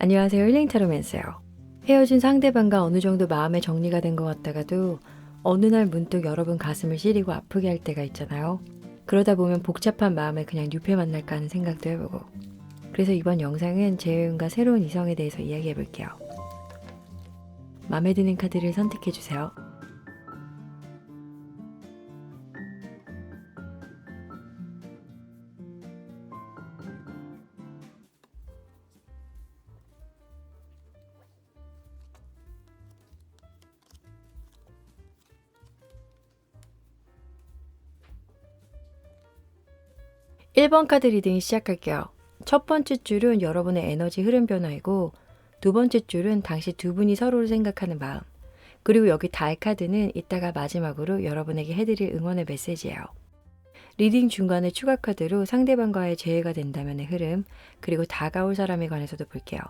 안녕하세요. 힐링타로맨스예요. 헤어진 상대방과 어느 정도 마음의 정리가 된 것 같다가도 어느 날 문득 여러분 가슴을 시리고 아프게 할 때가 있잖아요. 그러다 보면 복잡한 마음에 그냥 뉴페 만날까 하는 생각도 해보고. 그래서 이번 영상은 재회운과 새로운 이성에 대해서 이야기해 볼게요. 마음에 드는 카드를 선택해 주세요. 1번 카드 리딩 시작할게요. 첫 번째 줄은 여러분의 에너지 흐름 변화이고, 두 번째 줄은 당시 두 분이 서로를 생각하는 마음, 그리고 여기 달 카드는 이따가 마지막으로 여러분에게 해드릴 응원의 메시지예요. 리딩 중간에 추가 카드로 상대방과의 재회가 된다면의 흐름, 그리고 다가올 사람에 관해서도 볼게요.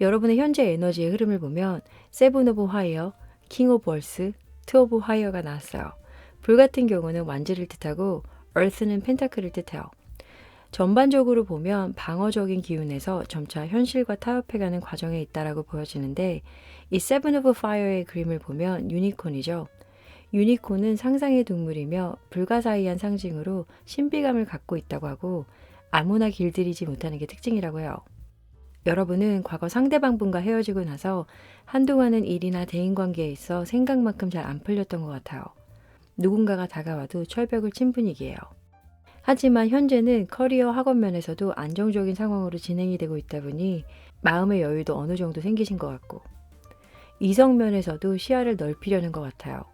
여러분의 현재 에너지의 흐름을 보면 세븐 오브 화이어, 킹 오브 월스, 투 오브 화이어가 나왔어요. 불 같은 경우는 완지를 뜻하고 earth는 펜타클을 뜻해요. 전반적으로 보면 방어적인 기운에서 점차 현실과 타협해가는 과정에 있다라고 보여지는데, 이 세븐 오브 파이어의 그림을 보면 유니콘이죠. 유니콘은 상상의 동물이며 불가사의한 상징으로 신비감을 갖고 있다고 하고 아무나 길들이지 못하는 게 특징이라고 해요. 여러분은 과거 상대방분과 헤어지고 나서 한동안은 일이나 대인관계에 있어 생각만큼 잘 안 풀렸던 것 같아요. 누군가가 다가와도 철벽을 친 분위기예요. 하지만 현재는 커리어 학원 면에서도 안정적인 상황으로 진행이 되고 있다 보니 마음의 여유도 어느 정도 생기신 것 같고, 이성 면에서도 시야를 넓히려는 것 같아요.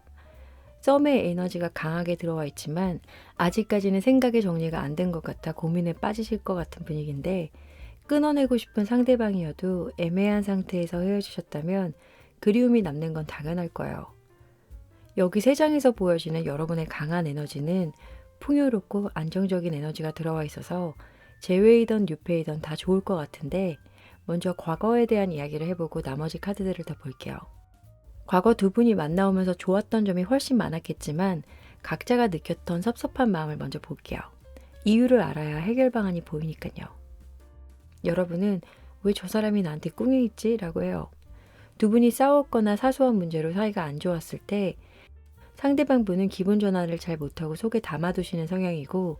썸의 에너지가 강하게 들어와 있지만 아직까지는 생각의 정리가 안 된 것 같아 고민에 빠지실 것 같은 분위기인데, 끊어내고 싶은 상대방이어도 애매한 상태에서 헤어지셨다면 그리움이 남는 건 당연할 거예요. 여기 세 장에서 보여지는 여러분의 강한 에너지는 풍요롭고 안정적인 에너지가 들어와 있어서 재회이던 뉴페이던 다 좋을 것 같은데, 먼저 과거에 대한 이야기를 해보고 나머지 카드들을 더 볼게요. 과거 두 분이 만나오면서 좋았던 점이 훨씬 많았겠지만 각자가 느꼈던 섭섭한 마음을 먼저 볼게요. 이유를 알아야 해결 방안이 보이니까요. 여러분은 왜 저 사람이 나한테 꿍해 있지? 라고 해요. 두 분이 싸웠거나 사소한 문제로 사이가 안 좋았을 때 상대방 분은 기분 전환을 잘 못하고 속에 담아두시는 성향이고,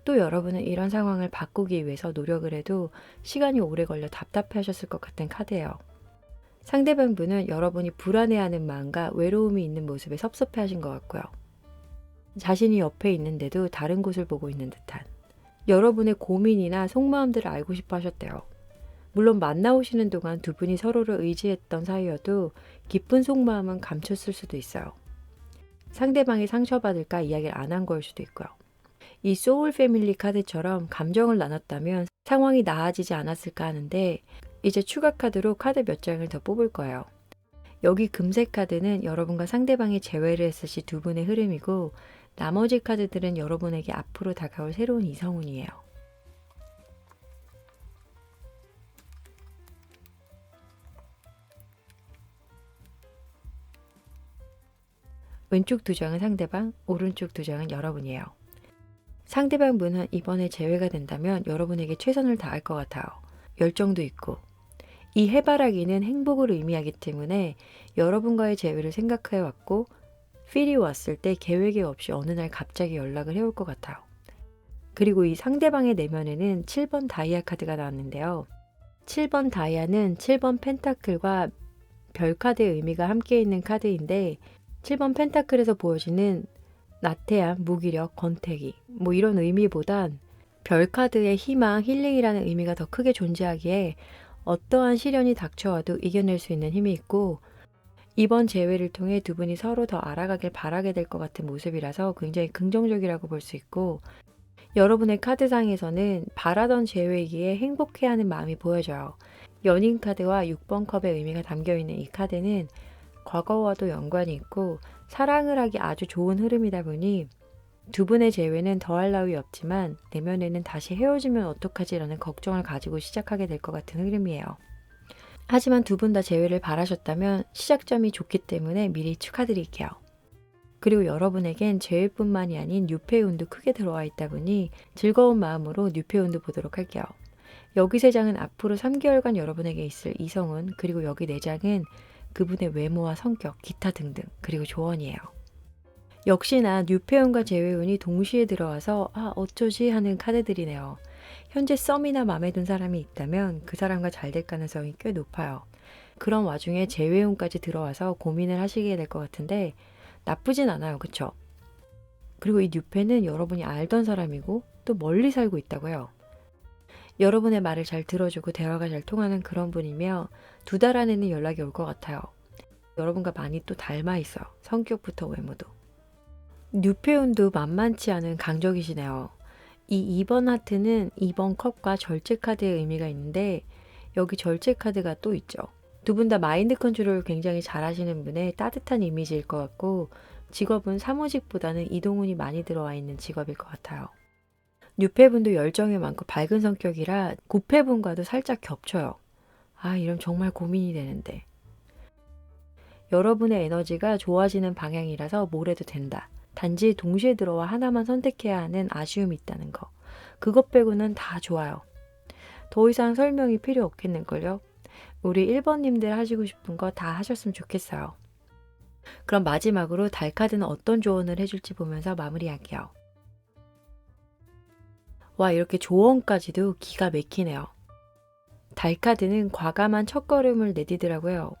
또 여러분은 이런 상황을 바꾸기 위해서 노력을 해도 시간이 오래 걸려 답답해 하셨을 것 같은 카드예요. 상대방 분은 여러분이 불안해하는 마음과 외로움이 있는 모습에 섭섭해 하신 것 같고요. 자신이 옆에 있는데도 다른 곳을 보고 있는 듯한, 여러분의 고민이나 속마음들을 알고 싶어 하셨대요. 물론 만나오시는 동안 두 분이 서로를 의지했던 사이여도 깊은 속마음은 감췄을 수도 있어요. 상대방이 상처받을까 이야기를 안 한 거일 수도 있고요. 이 소울 패밀리 카드처럼 감정을 나눴다면 상황이 나아지지 않았을까 하는데, 이제 추가 카드로 카드 몇 장을 더 뽑을 거예요. 여기 금색 카드는 여러분과 상대방이 재회를 했을 시 두 분의 흐름이고, 나머지 카드들은 여러분에게 앞으로 다가올 새로운 이성운이에요. 왼쪽 두 장은 상대방, 오른쪽 두 장은 여러분이에요. 상대방 분은 이번에 재회가 된다면 여러분에게 최선을 다할 것 같아요. 열정도 있고. 이 해바라기는 행복을 의미하기 때문에 여러분과의 재회를 생각해 왔고, 필이 왔을 때 계획이 없이 어느 날 갑자기 연락을 해올 것 같아요. 그리고 이 상대방의 내면에는 7번 다이아 카드가 나왔는데요. 7번 다이아는 7번 펜타클과 별 카드의 의미가 함께 있는 카드인데, 7번 펜타클에서 보여지는 나태함, 무기력, 권태기 이런 의미보단 별 카드의 희망, 힐링이라는 의미가 더 크게 존재하기에 어떠한 시련이 닥쳐와도 이겨낼 수 있는 힘이 있고, 이번 재회를 통해 두 분이 서로 더 알아가길 바라게 될 것 같은 모습이라서 굉장히 긍정적이라고 볼 수 있고, 여러분의 카드상에서는 바라던 재회이기에 행복해하는 마음이 보여져요. 연인 카드와 6번 컵의 의미가 담겨있는 이 카드는 과거와도 연관이 있고 사랑을 하기 아주 좋은 흐름이다 보니 두 분의 재회는 더할 나위 없지만 내면에는 다시 헤어지면 어떡하지라는 걱정을 가지고 시작하게 될 것 같은 흐름이에요. 하지만 두 분 다 재회를 바라셨다면 시작점이 좋기 때문에 미리 축하드릴게요. 그리고 여러분에겐 재회뿐만이 아닌 뉴페운도 크게 들어와 있다 보니 즐거운 마음으로 뉴페운도 보도록 할게요. 여기 3장은 앞으로 3개월간 여러분에게 있을 이성운, 그리고 여기 4장은 그분의 외모와 성격, 기타 등등, 그리고 조언이에요. 역시나 뉴페운과 재회운이 동시에 들어와서 어쩌지 하는 카드들이네요. 현재 썸이나 마음에 든 사람이 있다면 그 사람과 잘 될 가능성이 꽤 높아요. 그런 와중에 재회운까지 들어와서 고민을 하시게 될 것 같은데 나쁘진 않아요. 그쵸? 그리고 이 뉴페는 여러분이 알던 사람이고 또 멀리 살고 있다고 해요. 여러분의 말을 잘 들어주고 대화가 잘 통하는 그런 분이며 2달 안에는 연락이 올 것 같아요. 여러분과 많이 또 닮아 있어요. 성격부터 외모도. 뉴페운도 만만치 않은 강적이시네요. 이 2번 하트는 2번 컵과 절제 카드의 의미가 있는데 여기 절제 카드가 또 있죠. 두 분 다 마인드 컨트롤을 굉장히 잘 하시는 분의 따뜻한 이미지일 것 같고 직업은 사무직보다는 이동운이 많이 들어와 있는 직업일 것 같아요. 뉴페분도 열정이 많고 밝은 성격이라 구페분과도 살짝 겹쳐요. 이러면 정말 고민이 되는데. 여러분의 에너지가 좋아지는 방향이라서 뭘 해도 된다. 단지 동시에 들어와 하나만 선택해야 하는 아쉬움이 있다는 거. 그것 빼고는 다 좋아요. 더 이상 설명이 필요 없겠는걸요? 우리 1번님들 하시고 싶은 거 다 하셨으면 좋겠어요. 그럼 마지막으로 달 카드는 어떤 조언을 해줄지 보면서 마무리할게요. 와, 이렇게 조언까지도 기가 막히네요. 달 카드는 과감한 첫걸음을 내디디라고요.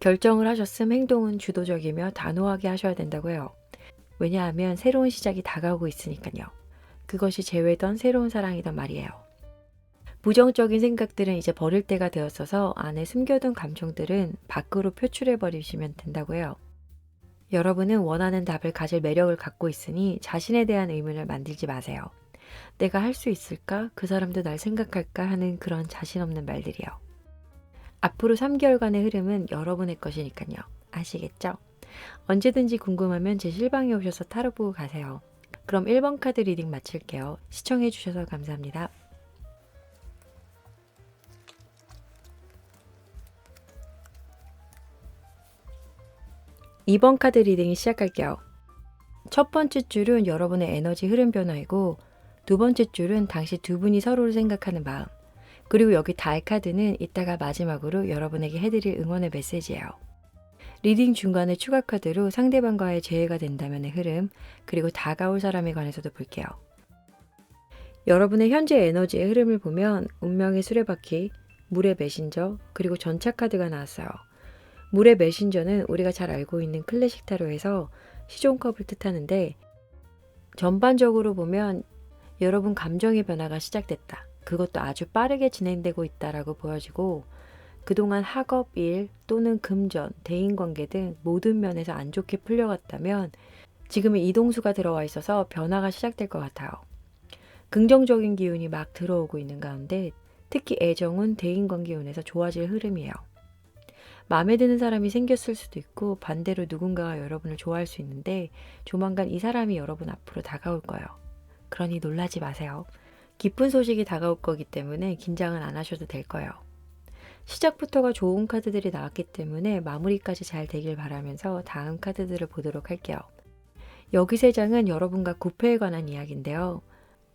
결정을 하셨음 행동은 주도적이며 단호하게 하셔야 된다고 해요. 왜냐하면 새로운 시작이 다가오고 있으니까요. 그것이 재회던 새로운 사랑이던 말이에요. 부정적인 생각들은 이제 버릴 때가 되었어서 안에 숨겨둔 감정들은 밖으로 표출해 버리시면 된다고 해요. 여러분은 원하는 답을 가질 매력을 갖고 있으니 자신에 대한 의문을 만들지 마세요. 내가 할 수 있을까? 그 사람도 날 생각할까? 하는 그런 자신 없는 말들이요. 앞으로 3개월간의 흐름은 여러분의 것이니까요. 아시겠죠? 언제든지 궁금하면 제 실방에 오셔서 타로 보고 가세요. 그럼 1번 카드 리딩 마칠게요. 시청해주셔서 감사합니다. 2번 카드 리딩 시작할게요. 첫 번째 줄은 여러분의 에너지 흐름 변화이고 2번째 줄은 당시 두 분이 서로를 생각하는 마음, 그리고 여기 달 카드는 이따가 마지막으로 여러분에게 해드릴 응원의 메시지예요. 리딩 중간에 추가 카드로 상대방과의 재회가 된다면의 흐름, 그리고 다가올 사람에 관해서도 볼게요. 여러분의 현재 에너지의 흐름을 보면 운명의 수레바퀴, 물의 메신저, 그리고 전차 카드가 나왔어요. 물의 메신저는 우리가 잘 알고 있는 클래식 타로에서 시종컵을 뜻하는데 전반적으로 보면 여러분 감정의 변화가 시작됐다. 그것도 아주 빠르게 진행되고 있다라고 보여지고 그동안 학업, 일 또는 금전, 대인관계 등 모든 면에서 안 좋게 풀려갔다면 지금은 이동수가 들어와 있어서 변화가 시작될 것 같아요. 긍정적인 기운이 막 들어오고 있는 가운데 특히 애정은 대인관계운에서 좋아질 흐름이에요. 마음에 드는 사람이 생겼을 수도 있고 반대로 누군가가 여러분을 좋아할 수 있는데 조만간 이 사람이 여러분 앞으로 다가올 거예요. 그러니 놀라지 마세요. 기쁜 소식이 다가올 거기 때문에 긴장은 안 하셔도 될 거예요. 시작부터가 좋은 카드들이 나왔기 때문에 마무리까지 잘 되길 바라면서 다음 카드들을 보도록 할게요. 여기 3장은 여러분과 구패에 관한 이야기인데요.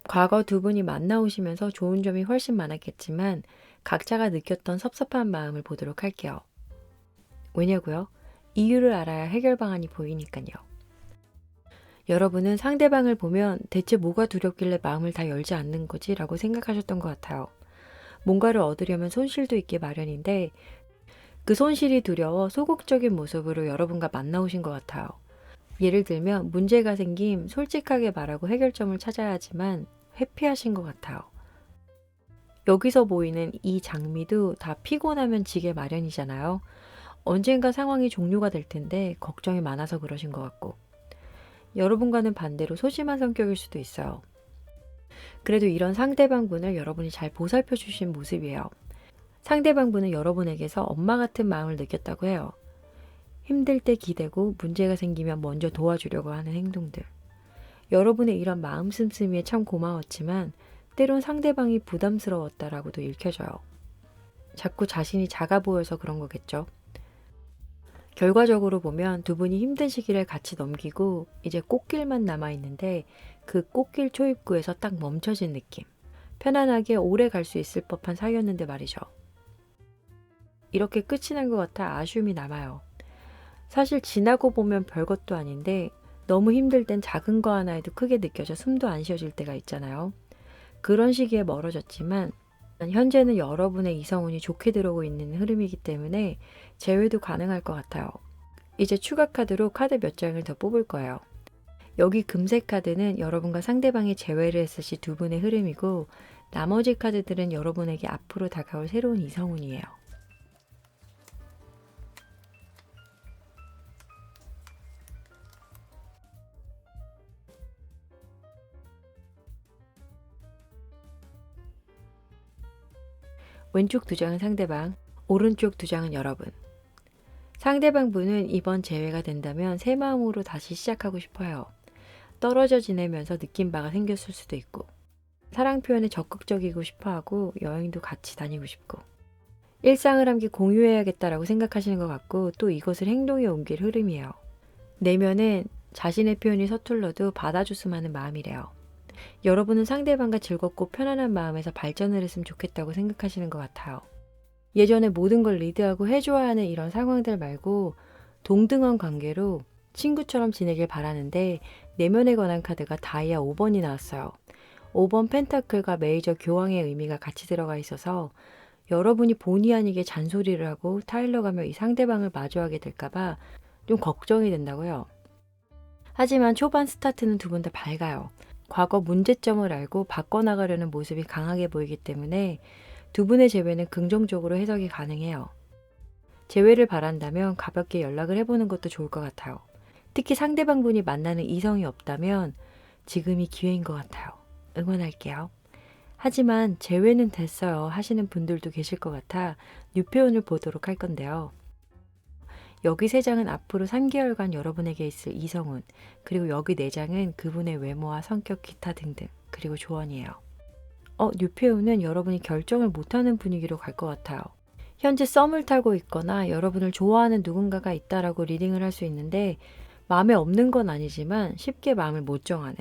과거 두 분이 만나오시면서 좋은 점이 훨씬 많았겠지만 각자가 느꼈던 섭섭한 마음을 보도록 할게요. 왜냐고요? 이유를 알아야 해결 방안이 보이니까요. 여러분은 상대방을 보면 대체 뭐가 두렵길래 마음을 다 열지 않는 거지? 라고 생각하셨던 것 같아요. 뭔가를 얻으려면 손실도 있기 마련인데 그 손실이 두려워 소극적인 모습으로 여러분과 만나오신 것 같아요. 예를 들면 문제가 생김 솔직하게 말하고 해결점을 찾아야 하지만 회피하신 것 같아요. 여기서 보이는 이 장미도 다 피곤하면 지게 마련이잖아요. 언젠가 상황이 종료가 될 텐데 걱정이 많아서 그러신 것 같고 여러분과는 반대로 소심한 성격일 수도 있어요. 그래도 이런 상대방분을 여러분이 잘 보살펴 주신 모습이에요. 상대방분은 여러분에게서 엄마 같은 마음을 느꼈다고 해요. 힘들 때 기대고 문제가 생기면 먼저 도와주려고 하는 행동들. 여러분의 이런 마음 씀씀이에 참 고마웠지만 때론 상대방이 부담스러웠다라고도 읽혀져요. 자꾸 자신이 작아 보여서 그런 거겠죠. 결과적으로 보면 두 분이 힘든 시기를 같이 넘기고 이제 꽃길만 남아있는데 그 꽃길 초입구에서 딱 멈춰진 느낌. 편안하게 오래 갈 수 있을 법한 사이였는데 말이죠. 이렇게 끝이 난 것 같아 아쉬움이 남아요. 사실 지나고 보면 별것도 아닌데 너무 힘들 땐 작은 거 하나에도 크게 느껴져 숨도 안 쉬어질 때가 있잖아요. 그런 시기에 멀어졌지만 현재는 여러분의 이성운이 좋게 들어오고 있는 흐름이기 때문에 재회도 가능할 것 같아요. 이제 추가 카드로 카드 몇 장을 더 뽑을 거예요. 여기 금색 카드는 여러분과 상대방이 재회를 했을 시 두 분의 흐름이고 나머지 카드들은 여러분에게 앞으로 다가올 새로운 이성운이에요. 왼쪽 두 장은 상대방, 오른쪽 두 장은 여러분. 상대방 분은 이번 재회가 된다면 새 마음으로 다시 시작하고 싶어요. 떨어져 지내면서 느낀 바가 생겼을 수도 있고 사랑 표현에 적극적이고 싶어하고 여행도 같이 다니고 싶고 일상을 함께 공유해야겠다라고 생각하시는 것 같고 또 이것을 행동에 옮길 흐름이에요. 내면은 자신의 표현이 서툴러도 받아줬으면 하는 마음이래요. 여러분은 상대방과 즐겁고 편안한 마음에서 발전을 했으면 좋겠다고 생각하시는 것 같아요. 예전에 모든 걸 리드하고 해줘야 하는 이런 상황들 말고 동등한 관계로 친구처럼 지내길 바라는데 내면에 관한 카드가 다이아 5번이 나왔어요. 5번 펜타클과 메이저 교황의 의미가 같이 들어가 있어서 여러분이 본의 아니게 잔소리를 하고 타일러가며 이 상대방을 마주하게 될까봐 좀 걱정이 된다고요. 하지만 초반 스타트는 두 분 다 밝아요. 과거 문제점을 알고 바꿔나가려는 모습이 강하게 보이기 때문에 두 분의 재회는 긍정적으로 해석이 가능해요. 재회를 바란다면 가볍게 연락을 해보는 것도 좋을 것 같아요. 특히 상대방 분이 만나는 이성이 없다면 지금이 기회인 것 같아요. 응원할게요. 하지만 재회는 됐어요 하시는 분들도 계실 것 같아 뉴페온을 보도록 할 건데요. 여기 3장은 앞으로 3개월간 여러분에게 있을 이성운, 그리고 여기 4장은 그분의 외모와 성격 기타 등등, 그리고 조언이에요. 뉴페온은 여러분이 결정을 못하는 분위기로 갈 것 같아요. 현재 썸을 타고 있거나 여러분을 좋아하는 누군가가 있다라고 리딩을 할 수 있는데 마음에 없는 건 아니지만 쉽게 마음을 못 정하는,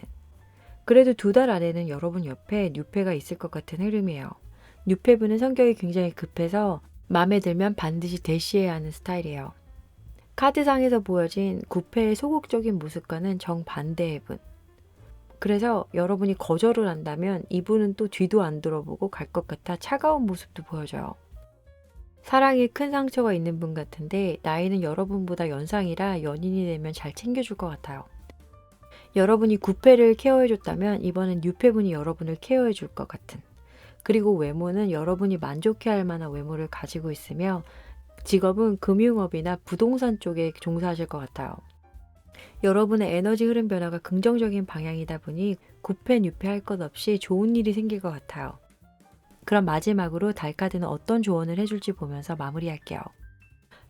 그래도 2달 안에는 여러분 옆에 뉴페가 있을 것 같은 흐름이에요. 뉴페분은 성격이 굉장히 급해서 마음에 들면 반드시 대시해야 하는 스타일이에요. 카드상에서 보여진 9패의 소극적인 모습과는 정반대의 분. 그래서 여러분이 거절을 한다면 이분은 또 뒤도 안 돌아보고 갈 것 같아 차가운 모습도 보여줘요. 사랑에 큰 상처가 있는 분 같은데 나이는 여러분보다 연상이라 연인이 되면 잘 챙겨줄 것 같아요. 여러분이 9패를 케어해줬다면 이번엔 6패분이 여러분을 케어해줄 것 같은, 그리고 외모는 여러분이 만족해할 만한 외모를 가지고 있으며 직업은 금융업이나 부동산 쪽에 종사하실 것 같아요. 여러분의 에너지 흐름 변화가 긍정적인 방향이다 보니 9패, 6패 할 것 없이 좋은 일이 생길 것 같아요. 그럼 마지막으로 달카드는 어떤 조언을 해줄지 보면서 마무리할게요.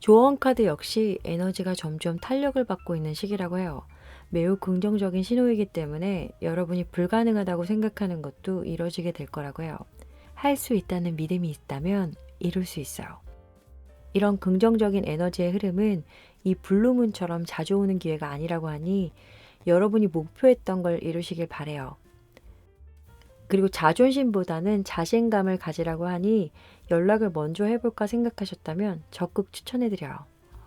조언 카드 역시 에너지가 점점 탄력을 받고 있는 시기라고 해요. 매우 긍정적인 신호이기 때문에 여러분이 불가능하다고 생각하는 것도 이뤄지게 될 거라고 해요. 할 수 있다는 믿음이 있다면 이룰 수 있어요. 이런 긍정적인 에너지의 흐름은 이 블루문처럼 자주 오는 기회가 아니라고 하니 여러분이 목표했던 걸 이루시길 바래요. 그리고 자존심보다는 자신감을 가지라고 하니 연락을 먼저 해볼까 생각하셨다면 적극 추천해드려요.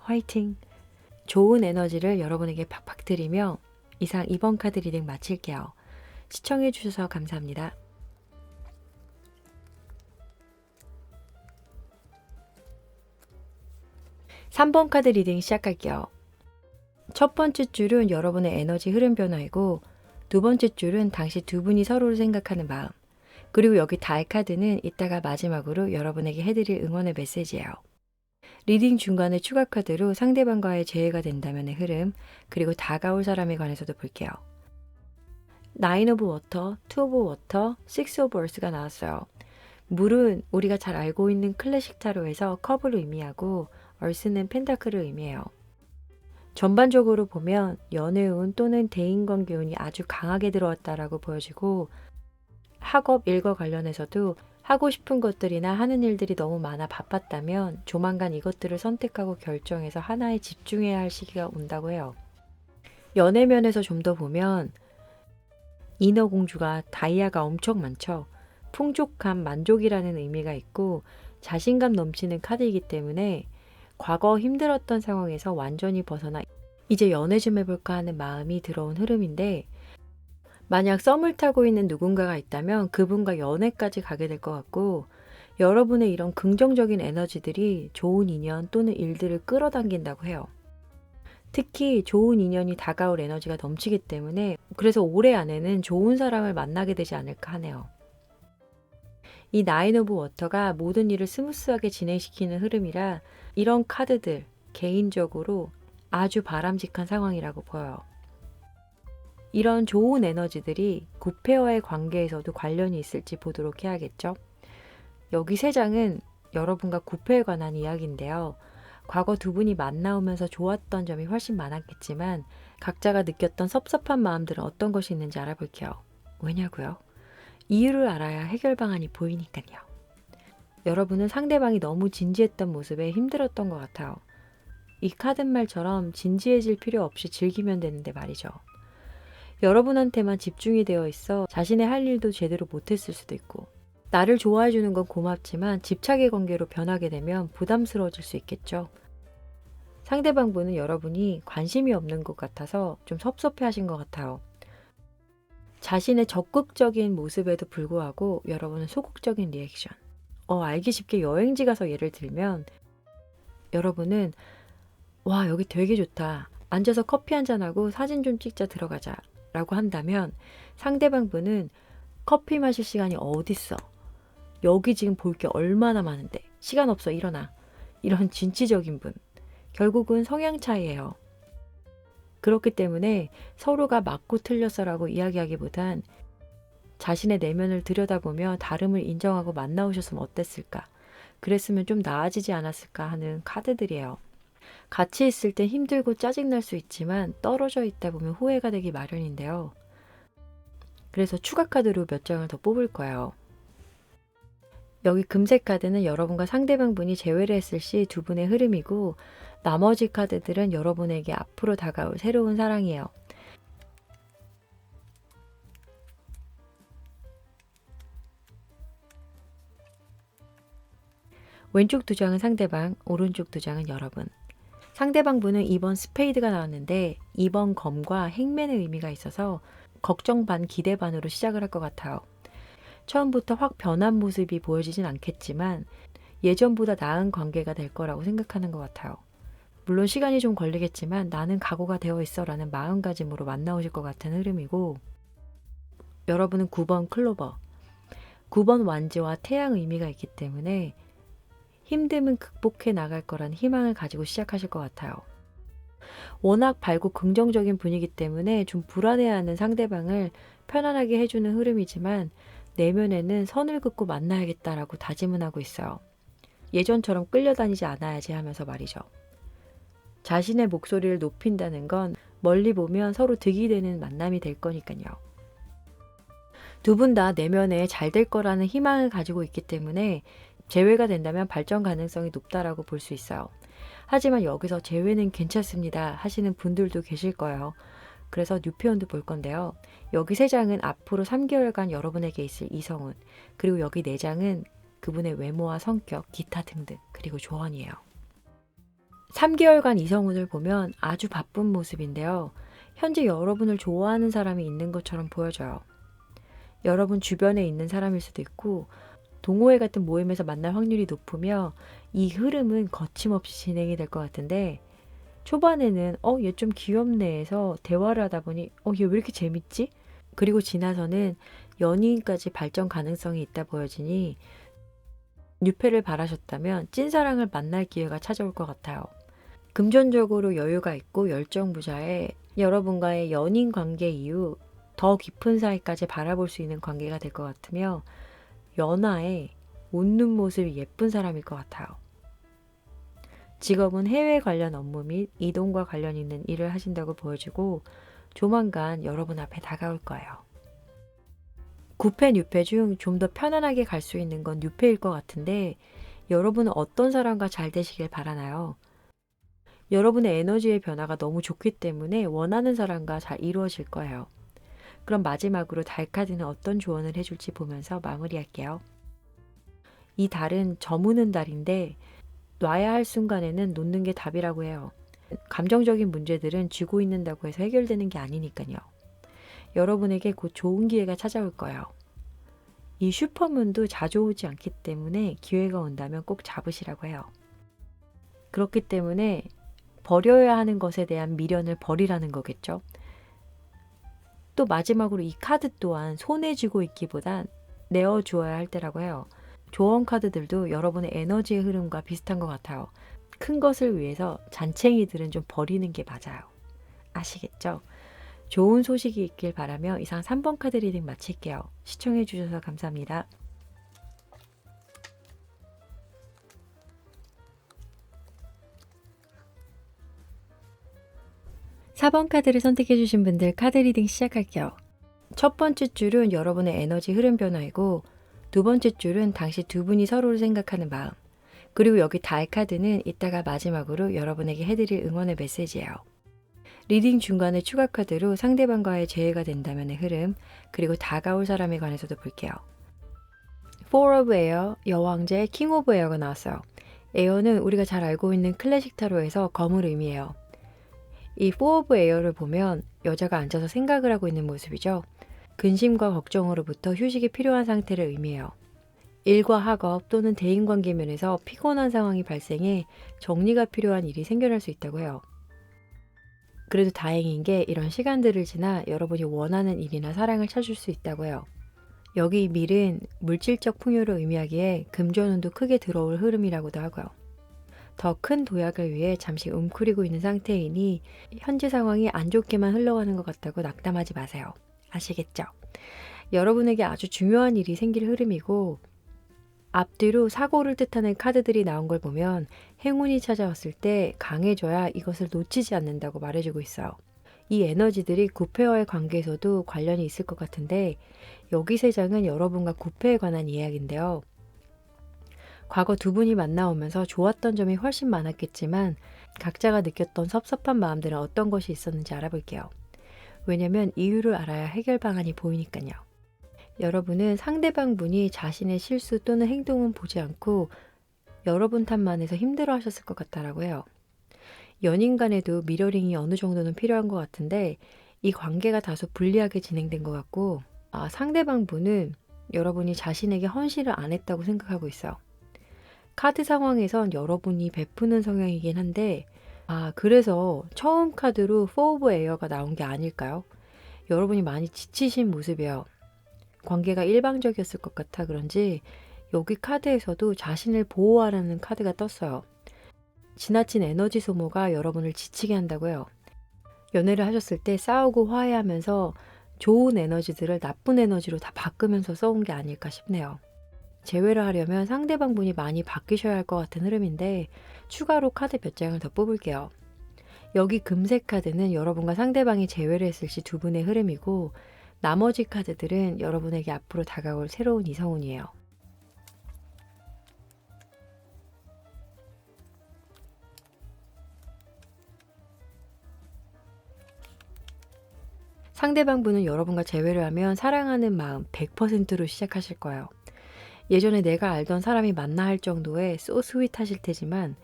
화이팅! 좋은 에너지를 여러분에게 팍팍 드리며 이상 2번 카드 리딩 마칠게요. 시청해주셔서 감사합니다. 3번 카드 리딩 시작할게요. 첫 번째 줄은 여러분의 에너지 흐름 변화이고 두 번째 줄은 당시 두 분이 서로를 생각하는 마음, 그리고 여기 달 카드는 이따가 마지막으로 여러분에게 해드릴 응원의 메시지예요. 리딩 중간에 추가 카드로 상대방과의 재회가 된다면의 흐름, 그리고 다가올 사람에 관해서도 볼게요. 9 오브 워터, 2 오브 워터, 6 오브 얼스가 나왔어요. 물은 우리가 잘 알고 있는 클래식 타로에서 컵을 의미하고 얼스는 펜타클을 의미해요. 전반적으로 보면 연애운 또는 대인관계 운이 아주 강하게 들어왔다라고 보여지고 학업, 일과 관련해서도 하고 싶은 것들이나 하는 일들이 너무 많아 바빴다면 조만간 이것들을 선택하고 결정해서 하나에 집중해야 할 시기가 온다고 해요. 연애 면에서 좀 더 보면 인어공주가 다이아가 엄청 많죠. 풍족함, 만족이라는 의미가 있고 자신감 넘치는 카드이기 때문에 과거 힘들었던 상황에서 완전히 벗어나 이제 연애 좀 해볼까 하는 마음이 들어온 흐름인데, 만약 썸을 타고 있는 누군가가 있다면 그분과 연애까지 가게 될 것 같고, 여러분의 이런 긍정적인 에너지들이 좋은 인연 또는 일들을 끌어당긴다고 해요. 특히 좋은 인연이 다가올 에너지가 넘치기 때문에 그래서 올해 안에는 좋은 사람을 만나게 되지 않을까 하네요. 이 나인 오브 워터가 모든 일을 스무스하게 진행시키는 흐름이라 이런 카드들 개인적으로 아주 바람직한 상황이라고 보여요. 이런 좋은 에너지들이 9페어의 관계에서도 관련이 있을지 보도록 해야겠죠. 여기 3장은 여러분과 9페어에 관한 이야기인데요. 과거 두 분이 만나오면서 좋았던 점이 훨씬 많았겠지만 각자가 느꼈던 섭섭한 마음들은 어떤 것이 있는지 알아볼게요. 왜냐고요? 이유를 알아야 해결 방안이 보이니까요. 여러분은 상대방이 너무 진지했던 모습에 힘들었던 것 같아요. 이 카드 말처럼 진지해질 필요 없이 즐기면 되는데 말이죠. 여러분한테만 집중이 되어 있어 자신의 할 일도 제대로 못했을 수도 있고, 나를 좋아해 주는 건 고맙지만 집착의 관계로 변하게 되면 부담스러워질 수 있겠죠. 상대방 분은 여러분이 관심이 없는 것 같아서 좀 섭섭해 하신 것 같아요. 자신의 적극적인 모습에도 불구하고 여러분은 소극적인 리액션. 알기 쉽게 여행지 가서 예를 들면 여러분은 와, 여기 되게 좋다. 앉아서 커피 한잔하고 사진 좀 찍자, 들어가자 라고 한다면 상대방 분은 커피 마실 시간이 어딨어. 여기 지금 볼 게 얼마나 많은데. 시간 없어, 일어나. 이런 진취적인 분. 결국은 성향 차이예요. 그렇기 때문에 서로가 맞고 틀렸어라고 이야기하기보단 자신의 내면을 들여다보며 다름을 인정하고 만나오셨으면 어땠을까? 그랬으면 좀 나아지지 않았을까 하는 카드들이에요. 같이 있을 땐 힘들고 짜증날 수 있지만 떨어져 있다 보면 후회가 되기 마련인데요. 그래서 추가 카드로 몇 장을 더 뽑을 거예요. 여기 금색 카드는 여러분과 상대방 분이 재회를 했을 시 두 분의 흐름이고, 나머지 카드들은 여러분에게 앞으로 다가올 새로운 사랑이에요. 왼쪽 2장은 상대방, 오른쪽 2장은 여러분. 상대방 분은 2번 스페이드가 나왔는데 2번 검과 행맨의 의미가 있어서 걱정 반 기대 반으로 시작을 할 것 같아요. 처음부터 확 변한 모습이 보여지진 않겠지만 예전보다 나은 관계가 될 거라고 생각하는 것 같아요. 물론 시간이 좀 걸리겠지만 나는 각오가 되어 있어 라는 마음가짐으로 만나오실 것 같은 흐름이고, 여러분은 9번 클로버, 9번 완지와 태양 의미가 있기 때문에 힘듦은 극복해 나갈 거라는 희망을 가지고 시작하실 것 같아요. 워낙 밝고 긍정적인 분이기 때문에 좀 불안해하는 상대방을 편안하게 해주는 흐름이지만 내면에는 선을 긋고 만나야겠다라고 다짐은 하고 있어요. 예전처럼 끌려다니지 않아야지 하면서 말이죠. 자신의 목소리를 높인다는 건 멀리 보면 서로 득이 되는 만남이 될 거니까요. 두 분 다 내면에 잘 될 거라는 희망을 가지고 있기 때문에 재회가 된다면 발전 가능성이 높다라고 볼 수 있어요. 하지만 여기서 재회는 괜찮습니다 하시는 분들도 계실 거예요. 그래서 뉴페온도 볼 건데요. 여기 3장은 앞으로 3개월간 여러분에게 있을 이성운, 그리고 여기 4장은 그분의 외모와 성격, 기타 등등, 그리고 조언이에요. 3개월간 이성운을 보면 아주 바쁜 모습인데요. 현재 여러분을 좋아하는 사람이 있는 것처럼 보여져요. 여러분 주변에 있는 사람일 수도 있고 동호회 같은 모임에서 만날 확률이 높으며 이 흐름은 거침없이 진행이 될 것 같은데, 초반에는 얘 좀 귀엽네 해서 대화를 하다 보니 얘 왜 이렇게 재밌지? 그리고 지나서는 연인까지 발전 가능성이 있다 보여지니 뉴페를 바라셨다면 찐사랑을 만날 기회가 찾아올 것 같아요. 금전적으로 여유가 있고 열정부자에 여러분과의 연인 관계 이후 더 깊은 사이까지 바라볼 수 있는 관계가 될 것 같으며 연하에 웃는 모습이 예쁜 사람일 것 같아요. 직업은 해외 관련 업무 및 이동과 관련 있는 일을 하신다고 보여지고 조만간 여러분 앞에 다가올 거예요. 9패, 뉴패 중 좀 더 편안하게 갈 수 있는 건 뉴패일 것 같은데 여러분은 어떤 사람과 잘 되시길 바라나요? 여러분의 에너지의 변화가 너무 좋기 때문에 원하는 사람과 잘 이루어질 거예요. 그럼 마지막으로 달 카드는 어떤 조언을 해줄지 보면서 마무리할게요. 이 달은 저무는 달인데 놔야 할 순간에는 놓는 게 답이라고 해요. 감정적인 문제들은 쥐고 있는다고 해서 해결되는 게 아니니까요. 여러분에게 곧 좋은 기회가 찾아올 거예요. 이 슈퍼문도 자주 오지 않기 때문에 기회가 온다면 꼭 잡으시라고 해요. 그렇기 때문에 버려야 하는 것에 대한 미련을 버리라는 거겠죠. 또 마지막으로 이 카드 또한 손에 쥐고 있기보단 내어주어야 할 때라고 해요. 조언 카드들도 여러분의 에너지의 흐름과 비슷한 것 같아요. 큰 것을 위해서 잔챙이들은 좀 버리는 게 맞아요. 아시겠죠? 좋은 소식이 있길 바라며 이상 3번 카드 리딩 마칠게요. 시청해 주셔서 감사합니다. 4번 카드를 선택해 주신 분들 카드 리딩 시작할게요. 첫 번째 줄은 여러분의 에너지 흐름 변화이고 두 번째 줄은 당시 두 분이 서로를 생각하는 마음, 그리고 여기 달 카드는 이따가 마지막으로 여러분에게 해드릴 응원의 메시지예요. 리딩 중간에 추가 카드로 상대방과의 재회가 된다면의 흐름, 그리고 다가올 사람에 관해서도 볼게요. Four of Air, 여왕제 King of Air가 나왔어요. 에어는 우리가 잘 알고 있는 클래식 타로에서 검을 의미해요. 이 Four of Air를 보면 여자가 앉아서 생각을 하고 있는 모습이죠. 근심과 걱정으로부터 휴식이 필요한 상태를 의미해요. 일과 학업 또는 대인관계 면에서 피곤한 상황이 발생해 정리가 필요한 일이 생겨날 수 있다고 해요. 그래도 다행인 게 이런 시간들을 지나 여러분이 원하는 일이나 사랑을 찾을 수 있다고 해요. 여기 밀은 물질적 풍요를 의미하기에 금전운도 크게 들어올 흐름이라고도 하고요. 더 큰 도약을 위해 잠시 웅크리고 있는 상태이니 현재 상황이 안 좋게만 흘러가는 것 같다고 낙담하지 마세요. 아시겠죠? 여러분에게 아주 중요한 일이 생길 흐름이고 앞뒤로 사고를 뜻하는 카드들이 나온 걸 보면 행운이 찾아왔을 때 강해져야 이것을 놓치지 않는다고 말해주고 있어요. 이 에너지들이 9페어의 관계에서도 관련이 있을 것 같은데 여기 3장은 여러분과 9페에 관한 이야기인데요. 과거 두 분이 만나오면서 좋았던 점이 훨씬 많았겠지만 각자가 느꼈던 섭섭한 마음들은 어떤 것이 있었는지 알아볼게요. 왜냐면 이유를 알아야 해결 방안이 보이니까요. 여러분은 상대방 분이 자신의 실수 또는 행동은 보지 않고 여러분 탓만 해서 힘들어 하셨을 것 같다라고 해요. 연인 간에도 미러링이 어느 정도는 필요한 것 같은데 이 관계가 다소 불리하게 진행된 것 같고 상대방 분은 여러분이 자신에게 헌신을 안 했다고 생각하고 있어요. 카드 상황에선 여러분이 베푸는 성향이긴 한데 그래서 처음 카드로 Four of Air가 나온 게 아닐까요? 여러분이 많이 지치신 모습이에요. 관계가 일방적이었을 것 같아 그런지 여기 카드에서도 자신을 보호하라는 카드가 떴어요. 지나친 에너지 소모가 여러분을 지치게 한다고 해요. 연애를 하셨을 때 싸우고 화해하면서 좋은 에너지들을 나쁜 에너지로 다 바꾸면서 써온 게 아닐까 싶네요. 재회를 하려면 상대방 분이 많이 바뀌셔야 할 것 같은 흐름인데 추가로 카드 몇 장을 더 뽑을게요. 여기 금색 카드는 여러분과 상대방이 재회를 했을 시 두 분의 흐름이고 나머지 카드들은 여러분에게 앞으로 다가올 새로운 이성운이에요. 상대방 분은 여러분과 재회를 하면 사랑하는 마음 100%로 시작하실 거예요. 예전에 내가 알던 사람이 맞나 할 정도의 스윗하실 테지만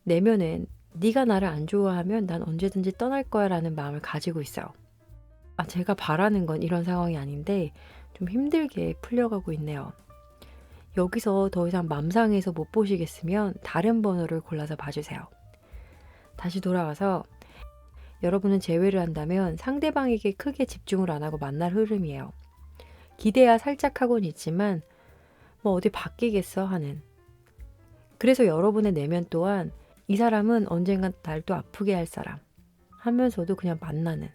내면은 네가 나를 안 좋아하면 난 언제든지 떠날 거야 라는 마음을 가지고 있어요. 제가 바라는 건 이런 상황이 아닌데 좀 힘들게 풀려가고 있네요. 여기서 더 이상 맘상에서 못 보시겠으면 다른 번호를 골라서 봐주세요. 다시 돌아와서 여러분은 재회를 한다면 상대방에게 크게 집중을 안 하고 만날 흐름이에요. 기대야 살짝 하곤 있지만 뭐 어디 바뀌겠어 하는. 그래서 여러분의 내면 또한 이 사람은 언젠간 날 또 아프게 할 사람 하면서도 그냥 만나는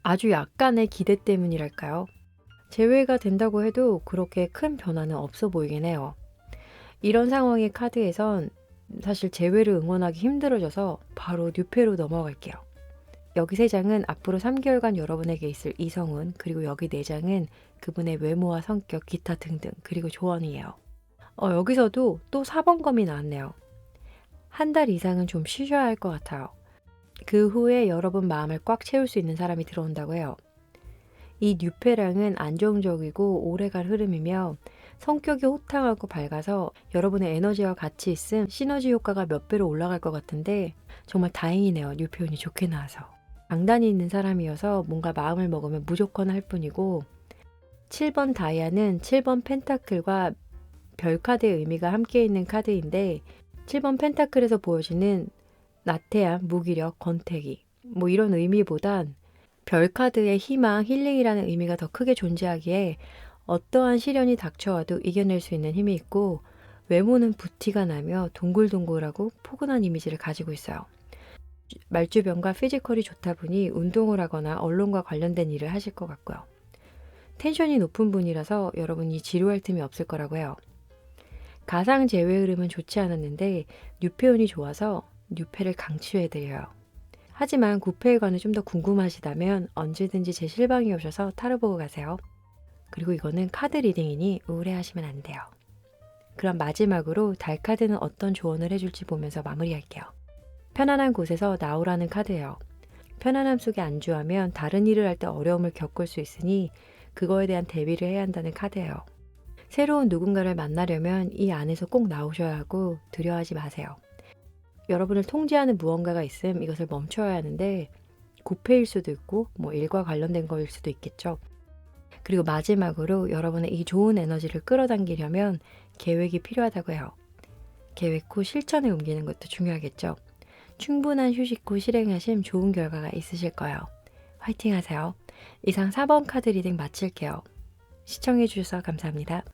아주 약간의 기대 때문이랄까요? 재회가 된다고 해도 그렇게 큰 변화는 없어 보이긴 해요. 이런 상황의 카드에선 사실 재회를 응원하기 힘들어져서 바로 뉴페로 넘어갈게요. 여기 3장은 앞으로 3개월간 여러분에게 있을 이성운, 그리고 여기 4장은 그분의 외모와 성격, 기타 등등, 그리고 조언이에요. 여기서도 또 4번 검이 나왔네요. 한 달 이상은 좀 쉬셔야 할 것 같아요. 그 후에 여러분 마음을 꽉 채울 수 있는 사람이 들어온다고 해요. 이 뉴페랑은 안정적이고 오래갈 흐름이며 성격이 호탕하고 밝아서 여러분의 에너지와 같이 있음 시너지 효과가 몇 배로 올라갈 것 같은데 정말 다행이네요. 뉴페 운이 좋게 나와서. 강단이 있는 사람이어서 뭔가 마음을 먹으면 무조건 할 뿐이고 7번 다이아는 7번 펜타클과 별 카드의 의미가 함께 있는 카드인데 7번 펜타클에서 보여지는 나태함, 무기력, 권태기 뭐 이런 의미보단 별 카드의 희망, 힐링이라는 의미가 더 크게 존재하기에 어떠한 시련이 닥쳐와도 이겨낼 수 있는 힘이 있고 외모는 부티가 나며 동글동글하고 포근한 이미지를 가지고 있어요. 말주변과 피지컬이 좋다 보니 운동을 하거나 언론과 관련된 일을 하실 것 같고요. 텐션이 높은 분이라서 여러분이 지루할 틈이 없을 거라고 해요. 가상 재회 흐름은 좋지 않았는데 뉴페운이 좋아서 뉴페를 강추해드려요. 하지만 구패일관은 좀 더 궁금하시다면 언제든지 제 실방에 오셔서 타로 보고 가세요. 그리고 이거는 카드 리딩이니 우울해하시면 안 돼요. 그럼 마지막으로 달 카드는 어떤 조언을 해줄지 보면서 마무리할게요. 편안한 곳에서 나오라는 카드예요. 편안함 속에 안주하면 다른 일을 할 때 어려움을 겪을 수 있으니 그거에 대한 대비를 해야 한다는 카드예요. 새로운 누군가를 만나려면 이 안에서 꼭 나오셔야 하고 두려워하지 마세요. 여러분을 통제하는 무언가가 있음 이것을 멈춰야 하는데 구패일 수도 있고 뭐 일과 관련된 거일 수도 있겠죠. 그리고 마지막으로 여러분의 이 좋은 에너지를 끌어당기려면 계획이 필요하다고 해요. 계획 후 실천에 옮기는 것도 중요하겠죠. 충분한 휴식 후 실행하시면 좋은 결과가 있으실 거예요. 화이팅 하세요. 이상 4번 카드 리딩 마칠게요. 시청해주셔서 감사합니다.